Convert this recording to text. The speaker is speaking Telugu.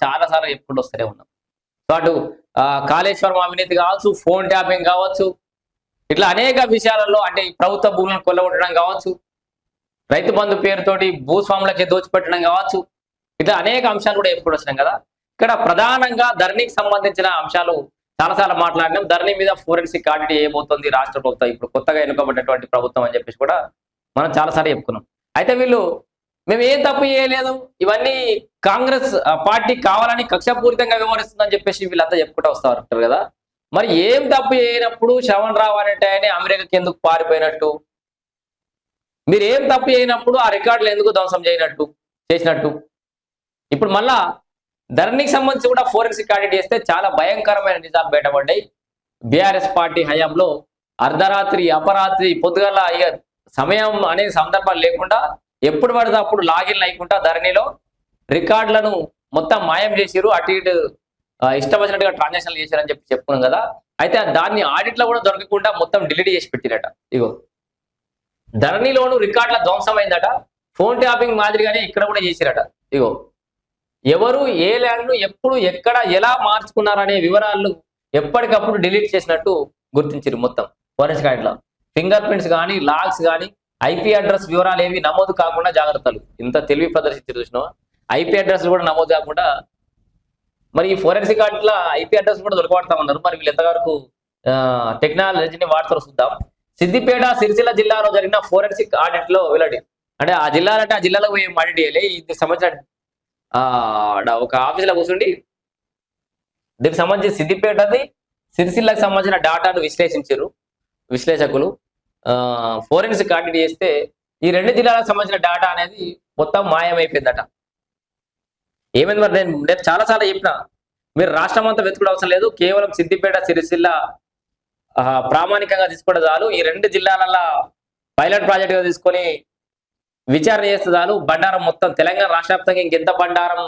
చాలా సార్లు చెప్పుకుంటూ వస్తూనే ఉన్నాం. సో అటు కాళేశ్వరం అవినీతి కావచ్చు, ఫోన్ ట్యాపింగ్ కావచ్చు, ఇట్లా అనేక విషయాలలో అంటే ఈ ప్రభుత్వ భూములను కొల్లగొట్టడం కావచ్చు, రైతు బంధు పేరుతోటి భూస్వాములకి దోచిపెట్టడం కావచ్చు, ఇట్లా అనేక అంశాలు కూడా చెప్పుకుంటూ వస్తున్నాం కదా. ఇక్కడ ప్రధానంగా ధరణికి సంబంధించిన అంశాలు చాలాసార్లు మాట్లాడినాం. ధరణి మీద ఫోరెన్సిక్ ఆడిట్ ఏమవుతుంది రాష్ట్ర ప్రభుత్వం, ఇప్పుడు కొత్తగా ఎన్నుకోబడినటువంటి ప్రభుత్వం అని చెప్పేసి కూడా మనం చాలాసార్లు చెప్పుకున్నాం. అయితే వీళ్ళు మేము ఏం తప్పు చేయలేదు, ఇవన్నీ కాంగ్రెస్ పార్టీ కావాలని కక్షపూరితంగా వ్యవహరిస్తుందని చెప్పేసి వీళ్ళంతా చెప్పుకుంటూ వస్తా ఉంటారు కదా. మరి ఏం తప్పు చేయనప్పుడు శ్రవణ్ రావు అనేట ఆయన అమెరికాకి ఎందుకు పారిపోయినట్టు, మీరు ఏం తప్పు చేయనప్పుడు ఆ రికార్డులు ఎందుకు ధ్వంసం చేసినట్టు? ఇప్పుడు మళ్ళా ధరణికి సంబంధించి కూడా ఫోరెన్సిక్ ఆడిట్ చేస్తే చాలా భయంకరమైన నిజాలు బయటపడ్డాయి. బీఆర్ఎస్ పార్టీ హయాంలో అర్ధరాత్రి అపరాత్రి పొద్దుగల ఇక సమయం అనే సందర్భాలు లేకుండా ఎప్పుడు పడితే అప్పుడు లాగిన్ లేకుండా ధరణిలో రికార్డులను మొత్తం మాయం చేసిరు, అటు ఇటు ఇష్టం వచ్చినట్టుగా ట్రాన్సాక్షన్లు చేశారని చెప్పుకున్నాం కదా. అయితే దాన్ని ఆడిట్ లో కూడా దొరకకుండా మొత్తం డిలీట్ చేసి పెట్టిరట. ఇగో ధరణిలోను రికార్డుల ధ్వంసమైందట, ఫోన్ ట్యాపింగ్ మాదిరిగానే ఇక్కడ కూడా చేసిరట. ఇగో ఎవరు ఏ ల్యాండ్ను ఎప్పుడు ఎక్కడ ఎలా మార్చుకున్నారనే వివరాలు ఎప్పటికప్పుడు డిలీట్ చేసినట్టు గుర్తించారు. మొత్తం ఫోరెన్సిక్ ఆడిట్లో ఫింగర్ ప్రింట్స్ కానీ, లాగ్స్ కానీ, ఐపీ అడ్రస్ వివరాలు ఏవి నమోదు కాకుండా జాగ్రత్తలు. ఇంత తెలివి ప్రదర్శించారు చూసినావా. ఐపీ అడ్రస్ కూడా నమోదు కాకుండా మరి ఈ ఫోరెన్సిక్ ఆడిట్లో ఐపీ అడ్రస్ కూడా దొరకబడతామన్నారు. మరి వీళ్ళు ఎంతవరకు టెక్నాలజీని వాడతారో చూద్దాం. సిద్దిపేట సిరిసిల్ల జిల్లాలో జరిగిన ఫోరెన్సిక్ ఆడిట్ లో వెల్లడి. అంటే ఆ జిల్లాలంటే ఆ జిల్లాలో పోయి ఆడిట్ చేయాలి. ఇది సంబంధించిన ఒక ఆఫీసులో కూర్చుండి దీనికి సంబంధించి సిద్దిపేటది సిరిసిల్లకు సంబంధించిన డాటాను విశ్లేషించారు విశ్లేషకులు. ఫోరెన్సిక్ ఆడిట్ చేస్తే ఈ రెండు జిల్లాలకు సంబంధించిన డాటా అనేది మొత్తం మాయమైపోయిందట. ఏమైంది మరి, నేను చాలాసార్లు చెప్పిన, మీరు రాష్ట్రం అంతా వెతుకుడు అవసరం లేదు, కేవలం సిద్దిపేట సిరిసిల్ల ప్రామాణికంగా తీసుకోవడం చాలు. ఈ రెండు జిల్లాలలో పైలట్ ప్రాజెక్ట్ గా తీసుకొని విచారణ చేస్తే చాలు. బండారం మొత్తం తెలంగాణ రాష్ట్ర వ్యాప్తంగా ఇంకెంత బండారం